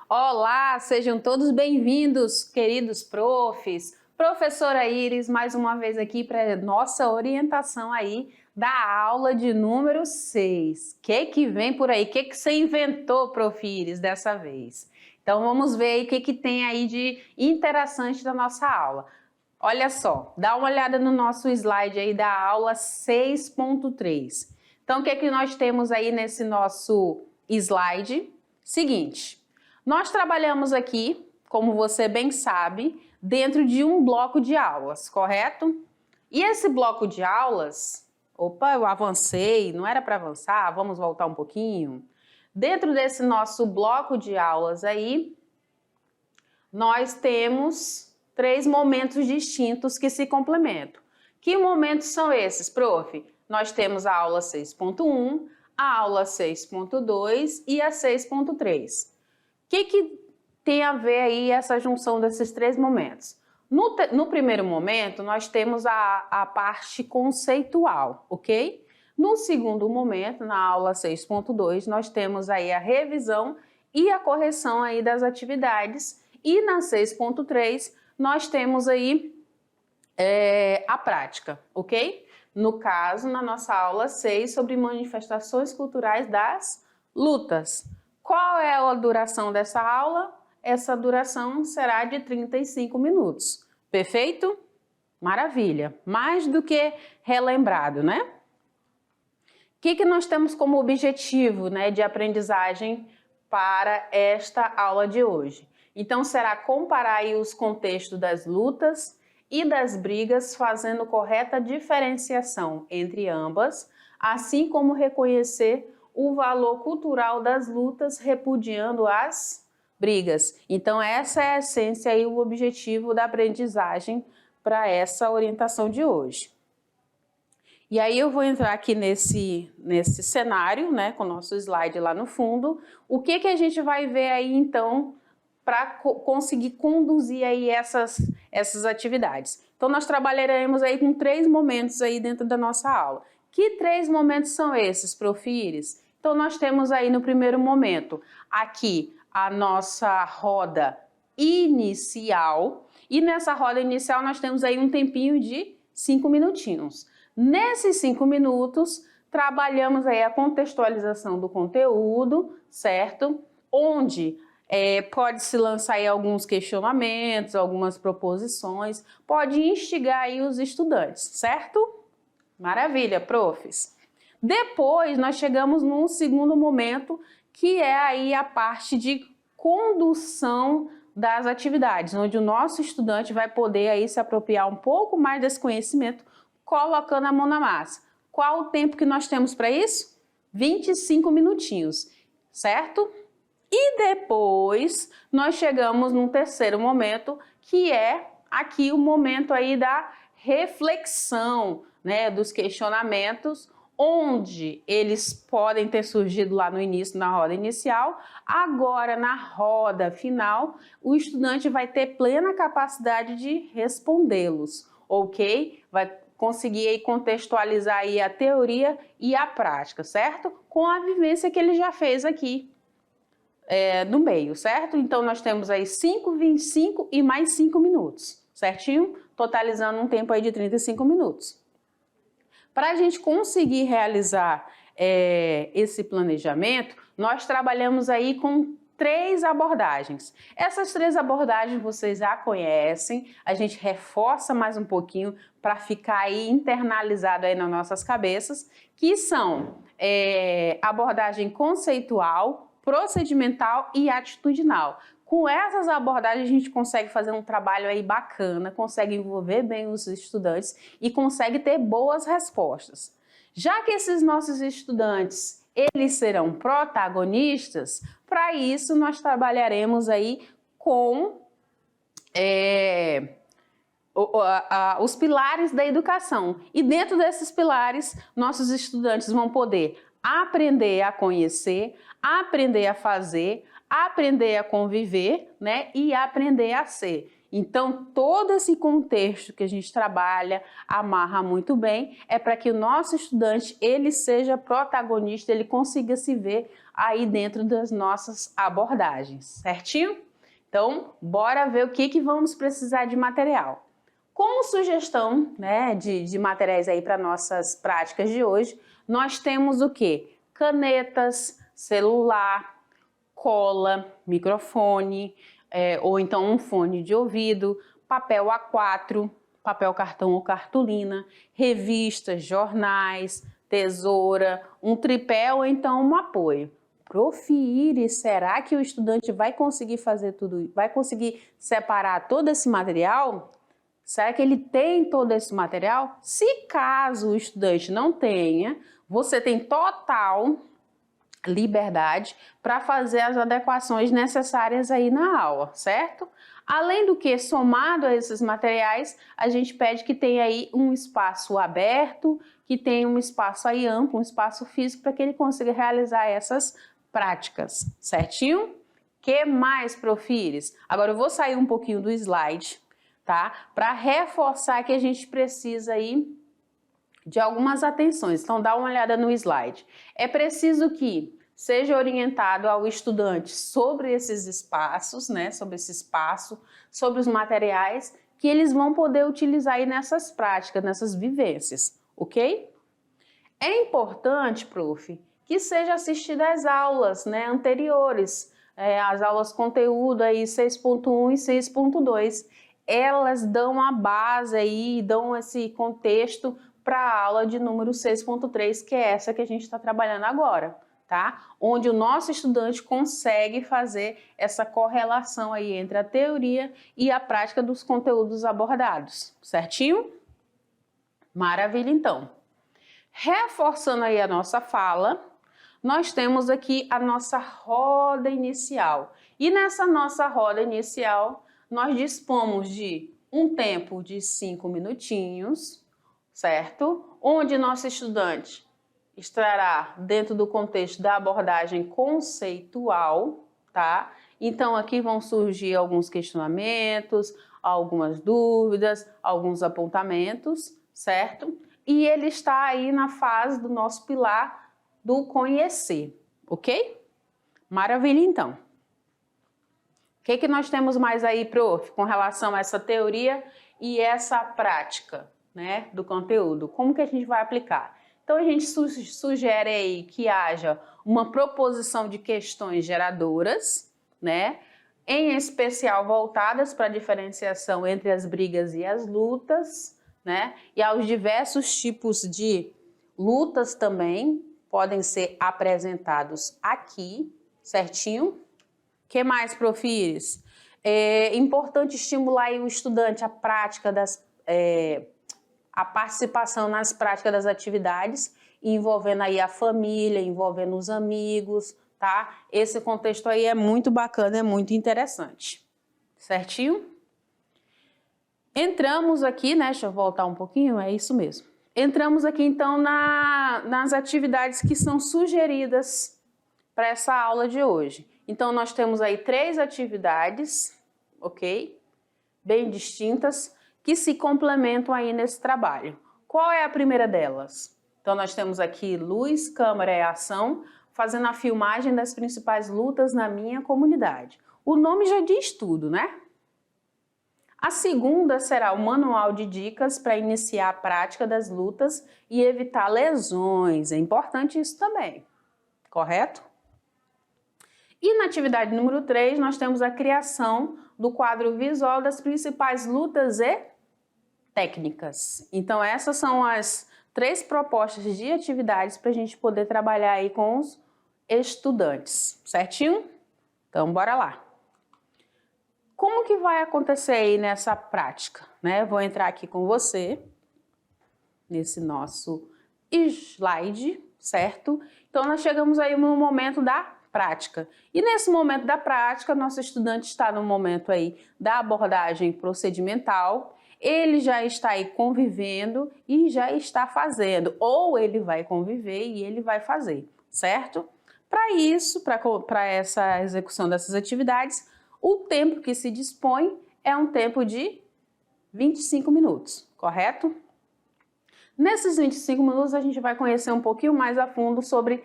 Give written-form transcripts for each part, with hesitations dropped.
Olá, sejam todos bem-vindos, queridos profs. Professora Iris, mais uma vez aqui para nossa orientação aí da aula de número 6. O que vem por aí? O que você inventou, Prof. Iris, dessa vez? Então vamos ver aí o que tem aí de interessante da nossa aula. Olha só, dá uma olhada no nosso slide aí da aula 6.3. Então o que nós temos aí nesse nosso slide? Seguinte, nós trabalhamos aqui, como você bem sabe, dentro de um bloco de aulas, correto? E esse bloco de aulas, opa, eu avancei, não era para avançar, vamos voltar um pouquinho. Dentro desse nosso bloco de aulas aí, nós temos 3 momentos distintos que se complementam. Que momentos são esses, prof? Nós temos a aula 6.1, a aula 6.2 e a 6.3. O que tem a ver aí essa junção desses 3 momentos? No primeiro momento, nós temos a parte conceitual, ok? No segundo momento, na aula 6.2, nós temos aí a revisão e a correção aí das atividades. E na 6.3, nós temos aí a prática, ok? No caso, na nossa aula 6, sobre manifestações culturais das lutas. Qual é a duração dessa aula? Essa duração será de 35 minutos. Perfeito? Maravilha! Mais do que relembrado, né? O que nós temos como objetivo, né, de aprendizagem para esta aula de hoje? Então, será comparar aí os contextos das lutas e das brigas, fazendo correta diferenciação entre ambas, assim como reconhecer o valor cultural das lutas, repudiando as brigas. Então, essa é a essência e o objetivo da aprendizagem para essa orientação de hoje. E aí eu vou entrar aqui nesse cenário, né, com o nosso slide lá no fundo. O que a gente vai ver aí, então, para conseguir conduzir aí essas atividades? Então, nós trabalharemos aí com 3 momentos aí dentro da nossa aula. Que 3 momentos são esses, Prof. Iris? Então, nós temos aí no primeiro momento, aqui, a nossa roda inicial. E nessa roda inicial, nós temos aí um tempinho de 5 minutinhos. Nesses 5 minutos, trabalhamos aí a contextualização do conteúdo, certo? Onde pode-se lançar aí alguns questionamentos, algumas proposições, pode instigar aí os estudantes, certo? Maravilha, profs! Depois, nós chegamos num segundo momento, que é aí a parte de condução das atividades, onde o nosso estudante vai poder aí se apropriar um pouco mais desse conhecimento, colocando a mão na massa. Qual o tempo que nós temos para isso? 25 minutinhos, certo? E depois nós chegamos num terceiro momento, que é aqui o momento aí da reflexão, né, dos questionamentos, onde eles podem ter surgido lá no início, na roda inicial. Agora, na roda final, o estudante vai ter plena capacidade de respondê-los, ok? Vai conseguir aí contextualizar aí a teoria e a prática, certo? Com a vivência que ele já fez aqui no meio, certo? Então, nós temos aí 5, 25 e mais 5 minutos, certinho? Totalizando um tempo aí de 35 minutos. Para a gente conseguir realizar esse planejamento, nós trabalhamos aí com 3 abordagens. Essas 3 abordagens vocês já conhecem, a gente reforça mais um pouquinho para ficar aí internalizado aí nas nossas cabeças, que são abordagem conceitual, procedimental e atitudinal. Com essas abordagens a gente consegue fazer um trabalho aí bacana, consegue envolver bem os estudantes e consegue ter boas respostas. Já que esses nossos estudantes, eles serão protagonistas, para isso nós trabalharemos aí com os pilares da educação. E dentro desses pilares, nossos estudantes vão poder aprender a conhecer, aprender a fazer, aprender a conviver, né, e aprender a ser. Então, todo esse contexto que a gente trabalha, amarra muito bem, é para que o nosso estudante, ele seja protagonista, ele consiga se ver aí dentro das nossas abordagens, certinho? Então, bora ver o que vamos precisar de material. Como sugestão, né, de materiais aí para nossas práticas de hoje, nós temos o quê? Canetas, celular, cola, microfone, ou então um fone de ouvido, papel A4, papel cartão ou cartolina, revistas, jornais, tesoura, um tripé ou então um apoio. Prof. Iris, será que o estudante vai conseguir fazer tudo, vai conseguir separar todo esse material? Será que ele tem todo esse material? Se caso o estudante não tenha, você tem total liberdade para fazer as adequações necessárias aí na aula, certo? Além do que, somado a esses materiais, a gente pede que tenha aí um espaço aberto, que tenha um espaço aí amplo, um espaço físico para que ele consiga realizar essas práticas, certinho? Que mais, Prof. Iris? Agora eu vou sair um pouquinho do slide, tá? Para reforçar que a gente precisa aí de algumas atenções. Então, dá uma olhada no slide. É preciso que seja orientado ao estudante sobre esses espaços, né? Sobre esse espaço, sobre os materiais que eles vão poder utilizar aí nessas práticas, nessas vivências, ok? É importante, prof, que seja assistida às aulas, né, anteriores, as aulas conteúdo aí 6.1 e 6.2. Elas dão a base aí, dão esse contexto para a aula de número 6.3, que é essa que a gente está trabalhando agora, tá? Onde o nosso estudante consegue fazer essa correlação aí entre a teoria e a prática dos conteúdos abordados, certinho? Maravilha, então. Reforçando aí a nossa fala, nós temos aqui a nossa roda inicial. E nessa nossa roda inicial, nós dispomos de um tempo de 5 minutinhos, certo? Onde nosso estudante estará dentro do contexto da abordagem conceitual, tá? Então aqui vão surgir alguns questionamentos, algumas dúvidas, alguns apontamentos, certo? E ele está aí na fase do nosso pilar do conhecer, ok? Maravilha, então. O que nós temos mais aí, prof, com relação a essa teoria e essa prática, né, do conteúdo? Como que a gente vai aplicar? Então, a gente sugere aí que haja uma proposição de questões geradoras, né, em especial voltadas para a diferenciação entre as brigas e as lutas, né, e aos diversos tipos de lutas também podem ser apresentados aqui, certinho? Que mais, Prof. Iris? É importante estimular aí o estudante a prática a participação nas práticas das atividades, envolvendo aí a família, envolvendo os amigos, tá? Esse contexto aí é muito bacana, é muito interessante, certinho? Entramos aqui, né? Deixa eu voltar um pouquinho, é isso mesmo. Entramos aqui então nas atividades que são sugeridas para essa aula de hoje. Então nós temos aí 3 atividades, ok? Bem distintas, que se complementam aí nesse trabalho. Qual é a primeira delas? Então nós temos aqui luz, câmera e ação, fazendo a filmagem das principais lutas na minha comunidade. O nome já diz tudo, né? A segunda será o manual de dicas para iniciar a prática das lutas e evitar lesões. É importante isso também, correto? E na atividade número 3, nós temos a criação do quadro visual das principais lutas e técnicas. Então, essas são as 3 propostas de atividades para a gente poder trabalhar aí com os estudantes, certinho? Então, bora lá. Como que vai acontecer aí nessa prática, né? Vou entrar aqui com você, nesse nosso slide, certo? Então, nós chegamos aí no momento da prática. E nesse momento da prática, nosso estudante está no momento aí da abordagem procedimental, ele já está aí convivendo e já está fazendo, ou ele vai conviver e ele vai fazer, certo? Para isso, para essa execução dessas atividades, o tempo que se dispõe é um tempo de 25 minutos, correto? Nesses 25 minutos a gente vai conhecer um pouquinho mais a fundo sobre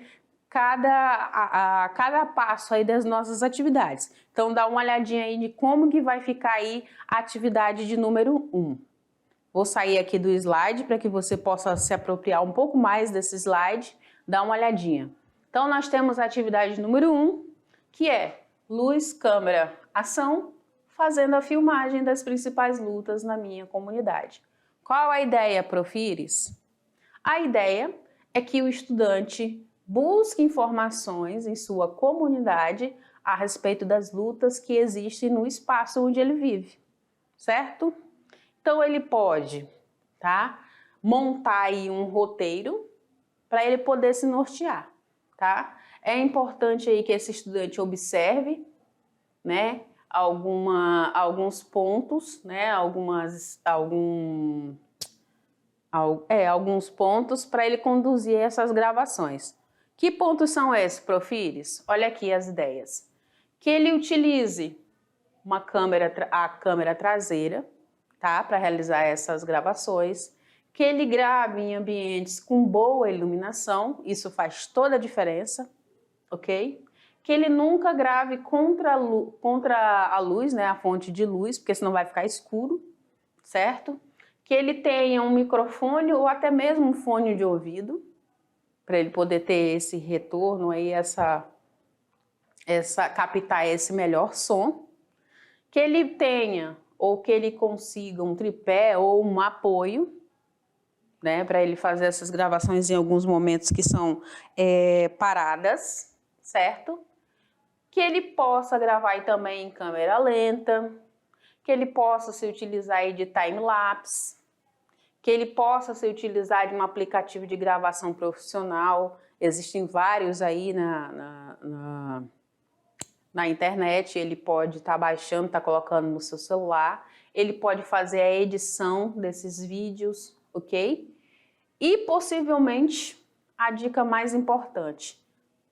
cada passo aí das nossas atividades. Então dá uma olhadinha aí de como que vai ficar aí a atividade de número 1. Vou sair aqui do slide para que você possa se apropriar um pouco mais desse slide, dá uma olhadinha. Então nós temos a atividade número 1, que é luz, câmera, ação, fazendo a filmagem das principais lutas na minha comunidade. Qual a ideia, Prof. Iris? A ideia é que o estudante busque informações em sua comunidade a respeito das lutas que existem no espaço onde ele vive, certo? Então ele pode, tá, montar aí um roteiro para ele poder se nortear, tá? É importante aí que esse estudante observe, né, alguns pontos, né, alguns pontos para ele conduzir essas gravações. Que pontos são esses, Prof. Iris? Olha aqui as ideias. Que ele utilize a câmera traseira, tá, para realizar essas gravações. Que ele grave em ambientes com boa iluminação, isso faz toda a diferença, ok? Que ele nunca grave contra a luz, né, a fonte de luz, porque senão vai ficar escuro, certo? Que ele tenha um microfone ou até mesmo um fone de ouvido, para ele poder ter esse retorno aí, captar esse melhor som. Que ele tenha ou que ele consiga um tripé ou um apoio, né, para ele fazer essas gravações em alguns momentos que são paradas, certo? Que ele possa gravar aí também em câmera lenta, que ele possa se utilizar aí de time-lapse, que ele possa se utilizar de um aplicativo de gravação profissional. Existem vários aí na internet, ele pode estar baixando, estar colocando no seu celular, ele pode fazer a edição desses vídeos, ok? E possivelmente, a dica mais importante,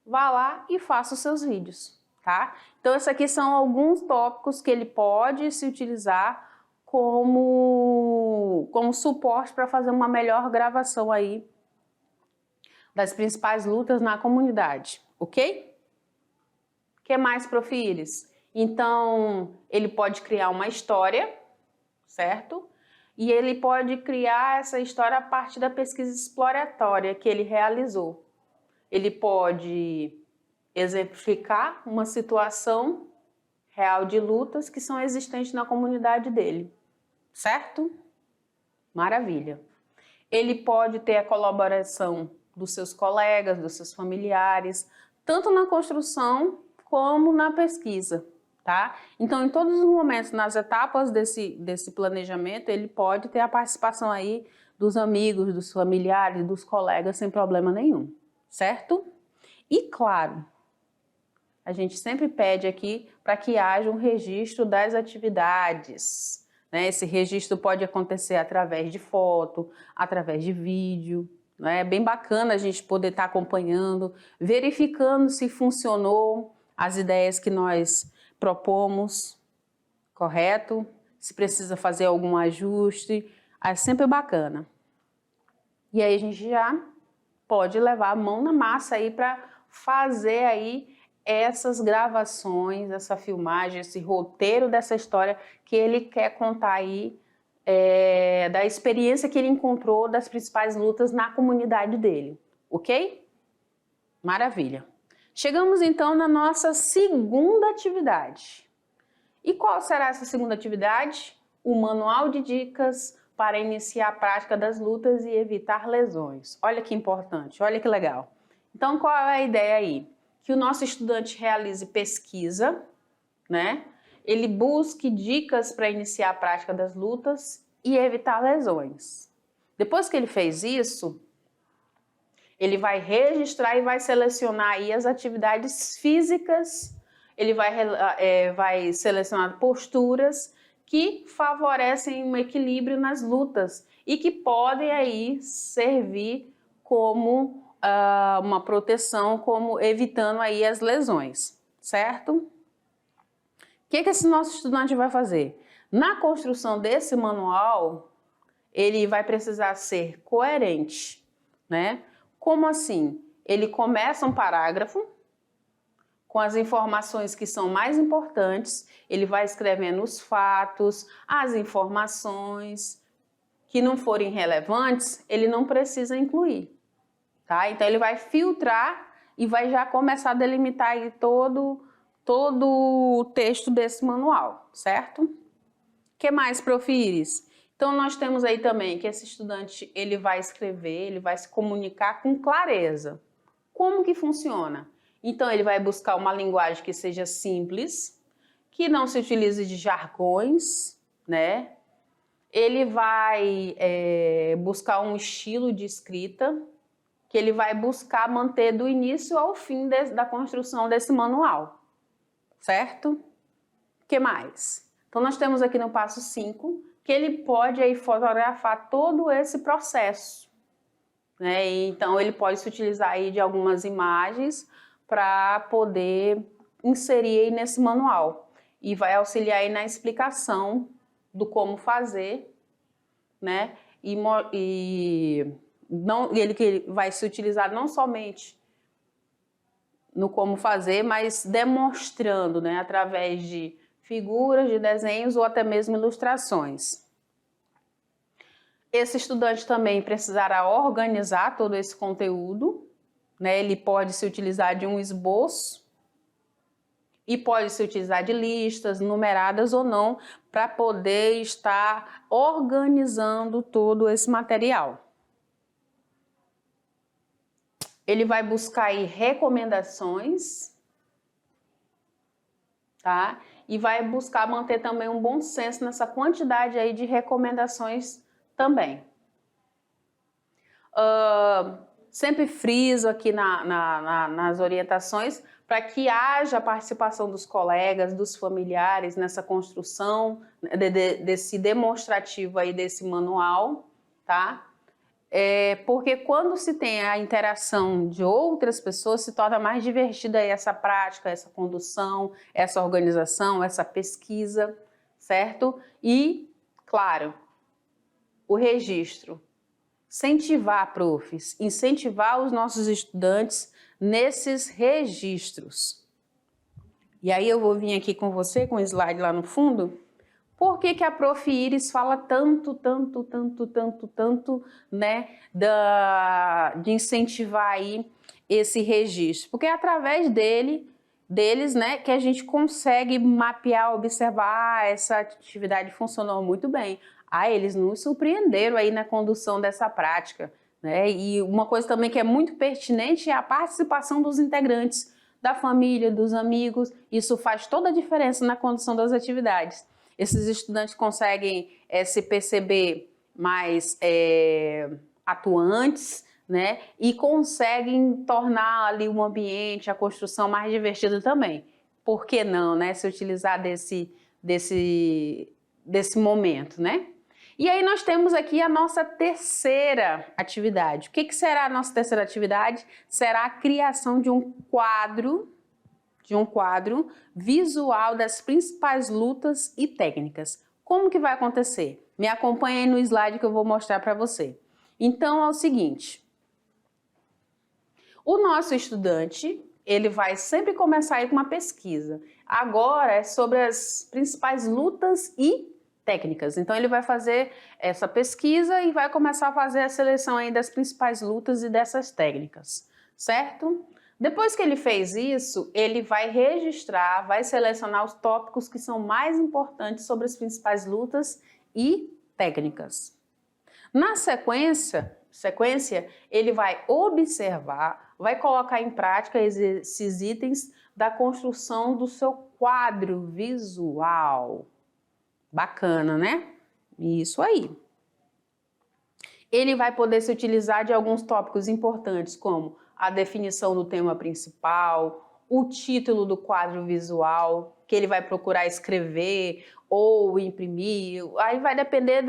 vá lá e faça os seus vídeos, tá? Então, esses aqui são alguns tópicos que ele pode se utilizar como suporte para fazer uma melhor gravação aí das principais lutas na comunidade, ok? O que mais, Prof. Iris? Então, ele pode criar uma história, certo? E ele pode criar essa história a partir da pesquisa exploratória que ele realizou. Ele pode exemplificar uma situação real de lutas que são existentes na comunidade dele, certo? Maravilha. Ele pode ter a colaboração dos seus colegas, dos seus familiares, tanto na construção como na pesquisa, tá? Então, em todos os momentos, nas etapas desse planejamento, ele pode ter a participação aí dos amigos, dos familiares, dos colegas, sem problema nenhum, certo? E, claro, a gente sempre pede aqui para que haja um registro das atividades, né? Esse registro pode acontecer através de foto, através de vídeo, né? É bem bacana a gente poder estar acompanhando, verificando se funcionou as ideias que nós propomos, correto? Se precisa fazer algum ajuste, é sempre bacana. E aí a gente já pode levar a mão na massa aí para fazer aí essas gravações, essa filmagem, esse roteiro dessa história que ele quer contar aí, da experiência que ele encontrou das principais lutas na comunidade dele, ok? Maravilha. Chegamos então na nossa segunda atividade. E qual será essa segunda atividade? O manual de dicas para iniciar a prática das lutas e evitar lesões. Olha que importante, olha que legal. Então, qual é a ideia aí? Que o nosso estudante realize pesquisa, né? Ele busque dicas para iniciar a prática das lutas e evitar lesões. Depois que ele fez isso, ele vai registrar e vai selecionar aí as atividades físicas, ele vai selecionar posturas que favorecem um equilíbrio nas lutas e que podem aí servir como uma proteção, como evitando aí as lesões, certo? O que esse nosso estudante vai fazer? Na construção desse manual, ele vai precisar ser coerente, né? Como assim? Ele começa um parágrafo com as informações que são mais importantes, ele vai escrevendo os fatos, as informações que não forem relevantes, ele não precisa incluir, tá? Então ele vai filtrar e vai já começar a delimitar aí todo o texto desse manual, certo? O que mais, Prof. Iris? Então nós temos aí também que esse estudante ele vai escrever, ele vai se comunicar com clareza. Como que funciona? Então ele vai buscar uma linguagem que seja simples, que não se utilize de jargões, né? Ele vai buscar um estilo de escrita que ele vai buscar manter do início ao fim da construção desse manual, certo? O que mais? Então nós temos aqui no passo 5 que ele pode aí fotografar todo esse processo, né? Então ele pode se utilizar aí de algumas imagens para poder inserir aí nesse manual e vai auxiliar aí na explicação do como fazer, né? Ele que vai se utilizar não somente no como fazer, mas demonstrando, né, através de figuras, de desenhos ou até mesmo ilustrações. Esse estudante também precisará organizar todo esse conteúdo, né? Ele pode se utilizar de um esboço e pode se utilizar de listas, numeradas ou não, para poder estar organizando todo esse material. Ele vai buscar aí recomendações, tá? E vai buscar manter também um bom senso nessa quantidade aí de recomendações também. Sempre friso aqui nas orientações para que haja a participação dos colegas, dos familiares nessa construção desse demonstrativo aí desse manual, tá? Porque quando se tem a interação de outras pessoas, se torna mais divertida essa prática, essa condução, essa organização, essa pesquisa, certo? E, claro, o registro. Incentivar os nossos estudantes nesses registros. E aí eu vou vir aqui com você, com o slide lá no fundo. Por que a Prof. Iris fala tanto, né, de incentivar aí esse registro? Porque é através deles, né, que a gente consegue mapear, observar, essa atividade funcionou muito bem. Eles nos surpreenderam aí na condução dessa prática, né? E uma coisa também que é muito pertinente é a participação dos integrantes, da família, dos amigos. Isso faz toda a diferença na condução das atividades. Esses estudantes conseguem se perceber mais atuantes, né? E conseguem tornar ali o ambiente, a construção mais divertida também. Por que não, né? Se utilizar desse momento, né? E aí nós temos aqui a nossa terceira atividade. O que será a nossa terceira atividade? Será a criação de um quadro visual das principais lutas e técnicas. Como que vai acontecer? Me acompanhe aí no slide que eu vou mostrar para você. Então é o seguinte, o nosso estudante, ele vai sempre começar aí com uma pesquisa. Agora é sobre as principais lutas e técnicas. Então ele vai fazer essa pesquisa e vai começar a fazer a seleção aí das principais lutas e dessas técnicas, certo? Depois que ele fez isso, ele vai registrar, vai selecionar os tópicos que são mais importantes sobre as principais lutas e técnicas. Na sequência, ele vai observar, vai colocar em prática esses itens da construção do seu quadro visual. Bacana, né? Isso aí. Ele vai poder se utilizar de alguns tópicos importantes, como a definição do tema principal, o título do quadro visual, que ele vai procurar escrever ou imprimir. Aí vai depender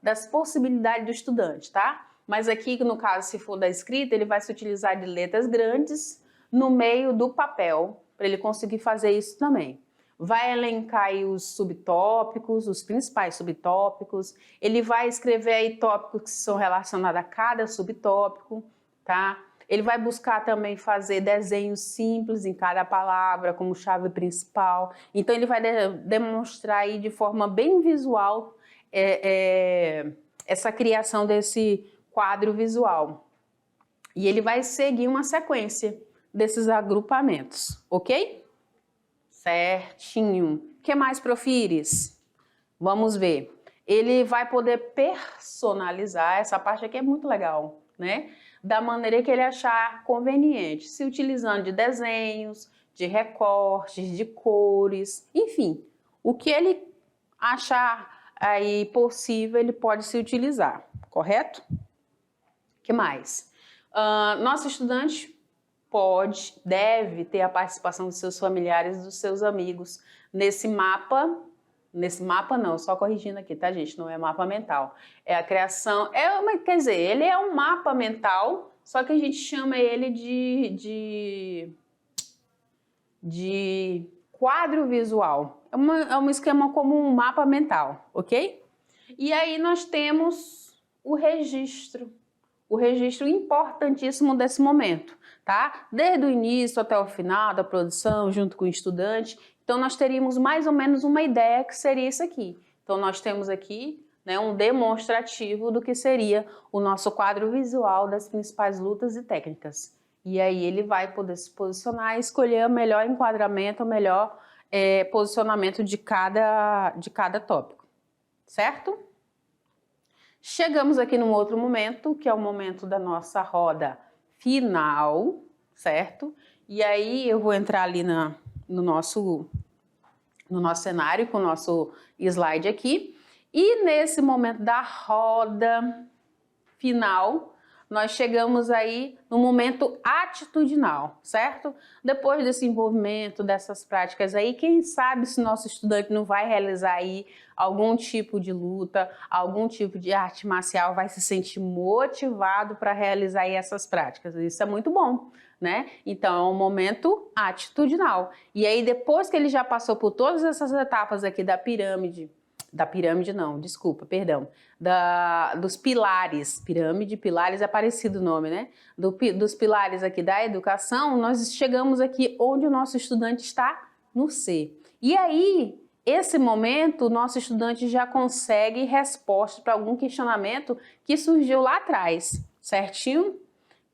das possibilidades do estudante, tá? Mas aqui, no caso, se for da escrita, ele vai se utilizar de letras grandes no meio do papel, para ele conseguir fazer isso também. vai elencar aí os subtópicos, os principais subtópicos, ele vai escrever aí tópicos que são relacionados a cada subtópico, tá? Ele vai buscar também fazer desenhos simples em cada palavra como chave principal. Então ele vai demonstrar aí de forma bem visual essa criação desse quadro visual. E ele vai seguir uma sequência desses agrupamentos, ok? Certinho. O que mais, Profires? Vamos ver. Ele vai poder personalizar, essa parte aqui é muito legal, né? Da maneira que ele achar conveniente, se utilizando de desenhos, de recortes, de cores, enfim, o que ele achar aí possível, ele pode se utilizar, correto? O que mais? Nosso estudante deve ter a participação dos seus familiares, dos seus amigos nesse mapa não, só corrigindo aqui, tá, gente? Não é mapa mental. É a criação, quer dizer, ele é um mapa mental, só que a gente chama ele de quadro visual. É um esquema como um mapa mental, ok? E aí nós temos o registro importantíssimo desse momento, tá? Desde o início até o final da produção, junto com o estudante. Então, nós teríamos mais ou menos uma ideia que seria isso aqui. Então, nós temos aqui, né, um demonstrativo do que seria o nosso quadro visual das principais lutas e técnicas. E aí ele vai poder se posicionar e escolher o melhor enquadramento, o melhor posicionamento de cada tópico, certo? Chegamos aqui num outro momento, que é o momento da nossa roda final, certo? E aí eu vou entrar ali no nosso cenário com o nosso slide aqui. E nesse momento da roda final, nós chegamos aí no momento atitudinal, certo? Depois desse envolvimento, dessas práticas aí, quem sabe se nosso estudante não vai realizar aí algum tipo de luta, algum tipo de arte marcial, vai se sentir motivado para realizar aí essas práticas. Isso é muito bom, né? Então é um momento atitudinal. E aí depois que ele já passou por todas essas etapas aqui da pirâmide não, desculpa, perdão, dos pilares, pirâmide, pilares é parecido o nome, né? Dos pilares aqui da educação, nós chegamos aqui onde o nosso estudante está no C. E aí, esse momento, o nosso estudante já consegue resposta para algum questionamento que surgiu lá atrás, certinho?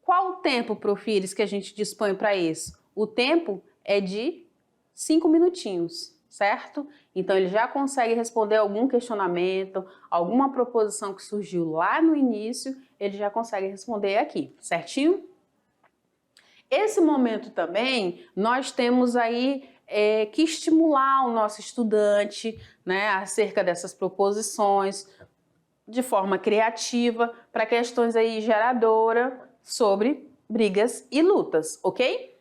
Qual o tempo, Profires, que a gente dispõe para isso? O tempo é de 5 minutinhos. Certo? Então ele já consegue responder algum questionamento, alguma proposição que surgiu lá no início, ele já consegue responder aqui, certinho? Esse momento também, nós temos aí que estimular o nosso estudante, né, acerca dessas proposições, de forma criativa, para questões aí geradoras sobre brigas e lutas, ok?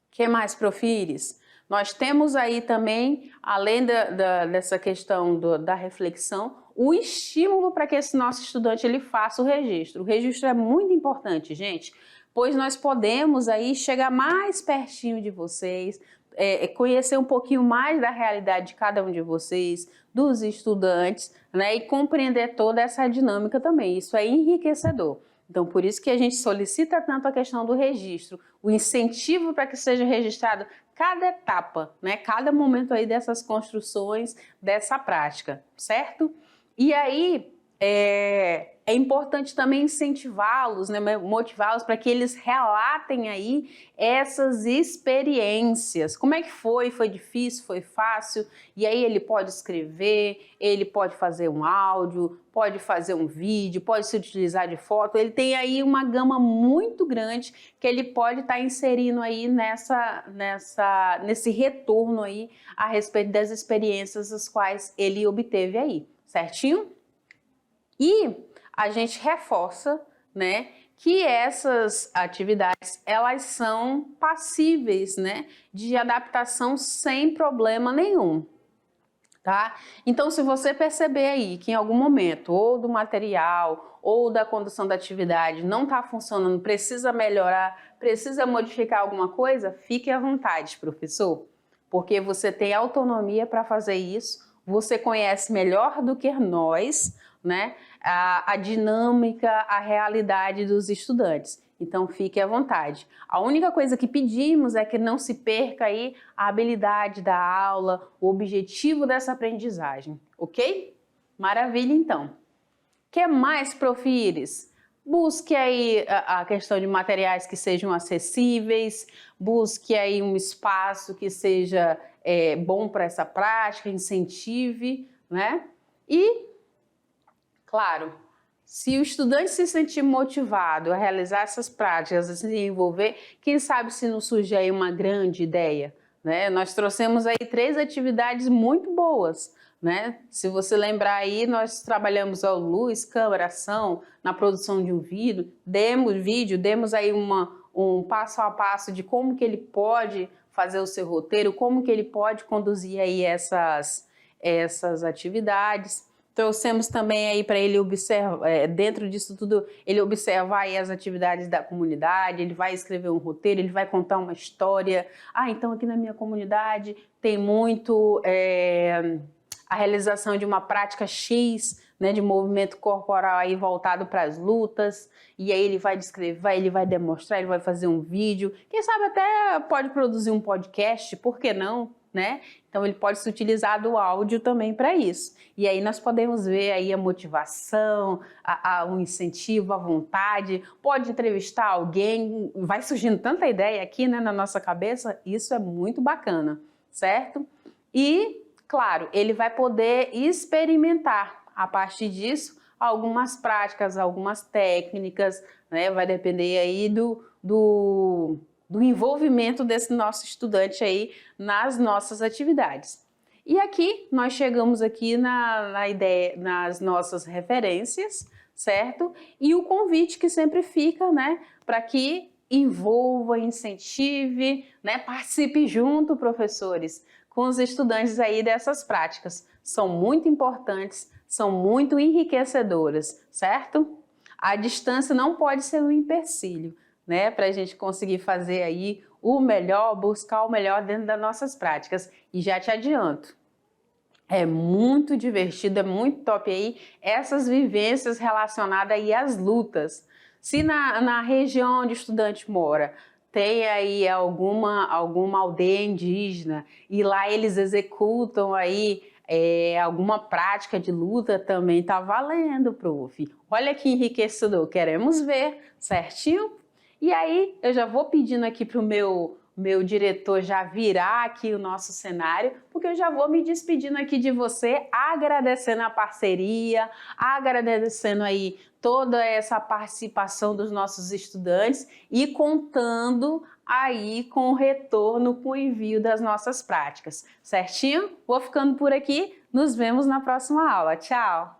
O que mais, Profires? Nós temos aí também, além dessa questão da reflexão, o estímulo para que esse nosso estudante ele faça o registro. O registro é muito importante, gente, pois nós podemos aí chegar mais pertinho de vocês, conhecer um pouquinho mais da realidade de cada um de vocês, dos estudantes, né, e compreender toda essa dinâmica também. Isso é enriquecedor. Então, por isso que a gente solicita tanto a questão do registro, o incentivo para que seja registrado cada etapa, né? Cada momento aí dessas construções, dessa prática, certo? E aí, é importante também incentivá-los, né? Motivá-los para que eles relatem aí essas experiências. Como é que foi? Foi difícil? Foi fácil? E aí ele pode escrever, ele pode fazer um áudio, pode fazer um vídeo, pode se utilizar de foto. Ele tem aí uma gama muito grande que ele pode estar inserindo aí nesse retorno aí a respeito das experiências as quais ele obteve aí, certinho? E a gente reforça, né, que essas atividades, elas são passíveis, né, de adaptação sem problema nenhum, tá? Então, se você perceber aí que em algum momento, ou do material, ou da condução da atividade não está funcionando, precisa melhorar, precisa modificar alguma coisa, fique à vontade, professor. porque você tem autonomia para fazer isso, você conhece melhor do que nós, né, a dinâmica, a realidade dos estudantes. Então fique à vontade. A única coisa que pedimos é que não se perca aí a habilidade da aula, o objetivo dessa aprendizagem, ok? Maravilha, então. O que mais, Prof. Iris? Busque aí a questão de materiais que sejam acessíveis, busque aí um espaço que seja bom para essa prática, incentive, né? E, claro, se o estudante se sentir motivado a realizar essas práticas, a se envolver, quem sabe se não surge aí uma grande ideia, né? Nós trouxemos aí 3 atividades muito boas, né? Se você lembrar aí, nós trabalhamos a luz, câmera, ação, na produção de um vídeo, demos aí um passo a passo de como que ele pode fazer o seu roteiro, como que ele pode conduzir aí essas atividades. Trouxemos também aí para ele observar, dentro disso tudo, ele observar aí as atividades da comunidade, ele vai escrever um roteiro, ele vai contar uma história. Então aqui na minha comunidade tem muito a realização de uma prática X, né, de movimento corporal aí voltado para as lutas, e aí ele vai descrever, ele vai demonstrar, ele vai fazer um vídeo, quem sabe até pode produzir um podcast, por que não, né? Então ele pode se utilizar do áudio também para isso. E aí nós podemos ver aí a motivação, o incentivo, a vontade, pode entrevistar alguém, vai surgindo tanta ideia aqui, né, na nossa cabeça, isso é muito bacana, certo? E claro, ele vai poder experimentar a partir disso algumas práticas, algumas técnicas, né? Vai depender aí do envolvimento desse nosso estudante aí nas nossas atividades. E aqui nós chegamos aqui na ideia, nas nossas referências, certo? E o convite que sempre fica, né, para que envolva, incentive, né, participe junto, professores, com os estudantes aí dessas práticas. São muito importantes, são muito enriquecedoras, certo? A distância não pode ser um empecilho, né, para a gente conseguir fazer aí o melhor, buscar o melhor dentro das nossas práticas. E já te adianto, é muito divertido, é muito top aí essas vivências relacionadas aí às lutas. Se na região onde o estudante mora tem aí alguma aldeia indígena e lá eles executam aí alguma prática de luta, também tá valendo, prof. Olha que enriquecedor, queremos ver, certinho? E aí eu já vou pedindo aqui para o meu diretor já virar aqui o nosso cenário, porque eu já vou me despedindo aqui de você, agradecendo a parceria, agradecendo aí toda essa participação dos nossos estudantes e contando aí com o retorno, com o envio das nossas práticas, certinho? Vou ficando por aqui, nos vemos na próxima aula. Tchau!